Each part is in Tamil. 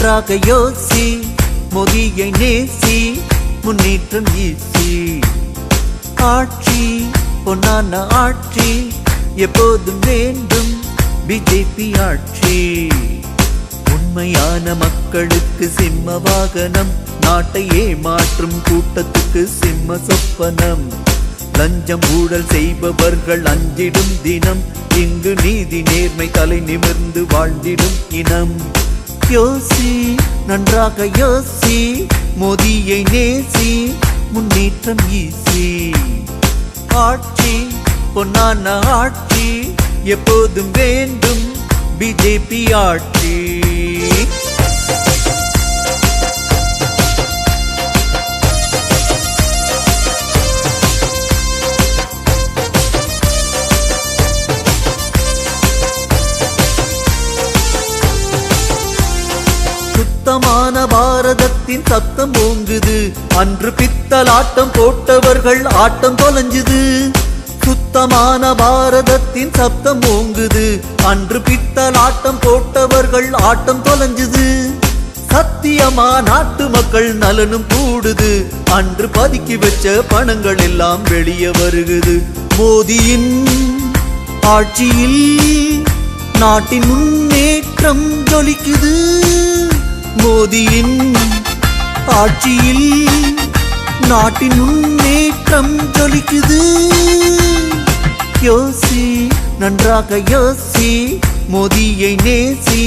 நன்றாக யோசி, மோதியை நேசி, முன்னேற்றம் ஈசி. ஆட்சி பொன்னான ஆட்சி எப்போதும் வேண்டும், பிஜேபி ஆட்சி. உண்மையான மக்களுக்கு சிம்ம வாகனம், நாட்டை ஏமாற்றும் கூட்டத்துக்கு சிம்ம சொப்பனம். லஞ்சம் ஊழல் செய்பவர்கள் அஞ்சிடும் தினம், இங்கு நீதி நேர்மை தலை நிமிர்ந்து வாழ்ந்திடும் இனம். யோசி, நன்றாக யோசி, மோதியை நேசி, முன்னேற்றம் ஈசி. ஆட்சி பொன்னான ஆட்சி எப்போதும் வேண்டும், பிஜேபி ஆட்சி. சுத்தமான பாரதத்தின் சத்தம் ஓங்குது, அன்று பித்தலாட்டம் போட்டவர்கள் ஆட்டம் தொலைஞ்சுது. சுத்தமான பாரதத்தின் சத்தம் ஓங்குது, அன்று பித்தலாட்டம் போட்டவர்கள் ஆட்டம் தொலைஞ்சுது. சத்தியமா நாட்டு மக்கள் நலனும் கூடுது, அன்று பதுக்கி வச்ச பணங்கள் எல்லாம் வெளியே வருகுது. மோதியின் ஆட்சியில் நாட்டின் முன்னேற்றம் ஜொலிக்குது. மோதியின் ஆட்சியில் நாட்டின் முன்னேற்றம் ஜொலிக்குது. யோசி, நன்றாக யோசி, மோதியை நேசி,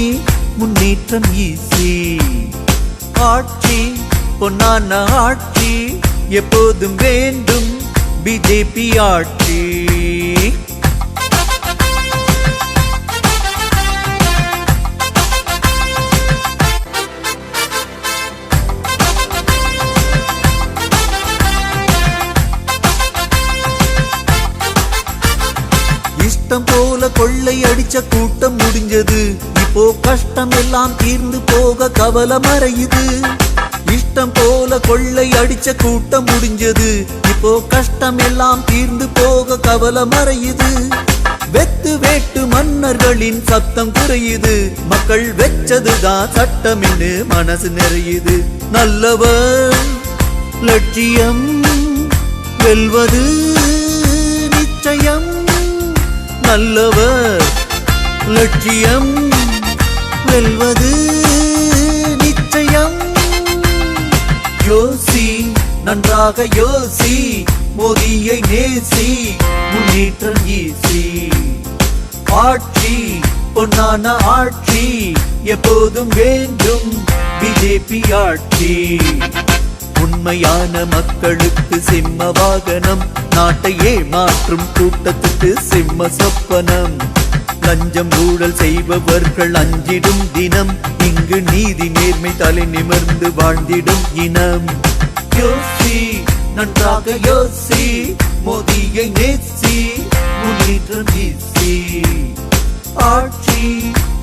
முன்னேற்றம் ஈசி. ஆட்சி பொன்னான ஆட்சி எப்போதும் வேண்டும், பிஜேபி ஆட்சி. இஷ்டம் போல கொள்ளை அடிச்ச கூட்டம் முடிஞ்சது, இப்போ கஷ்டம் எல்லாம் தீர்ந்து போக கவலை மறையுது. இஷ்டம் போல கொள்ளை அடிச்ச கூட்டம் முடிஞ்சது, இப்போ கஷ்டம் எல்லாம் தீர்ந்து போக கவலை மறையுது. வெத்து வேட்டு மன்னர்களின் சத்தம் குறையுது, மக்கள் வெச்சதுதான் சட்டம் என்று மனசு நிறையுது. நல்லவர் லட்சியம் வெல்வது நிச்சயம், நல்லவர் லட்சியம் வெல்வது நிச்சயம். யோசி, நன்றாக யோசி, மோதியை நேசி, முன்னேற்றம் ஈசி. ஆட்சி பொன்னான ஆட்சி எப்போதும் வேண்டும், பிஜேபி ஆட்சி. உண்மையான மக்களுக்கு சிம்ம வாகனம், நாட்டை ஏமாற்றும் கூட்டத்துக்கு சிம்ம சொப்பனம். லஞ்சம் ஊழல் செய்பவர்கள் அஞ்சிடும் தினம், இங்கு நீதி நேர்மை தலை நிமிர்ந்து வாழ்ந்திடும் இனம். யோசி, நன்றாக யோசி, மோதியை நேசி, முன்னேற்றம் ஈசி. ஆட்சி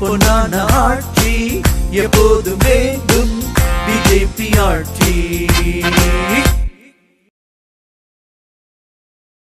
பொன்னான ஆட்சி எப்போதும் வேண்டும், பிஜேபி ஆட்சி.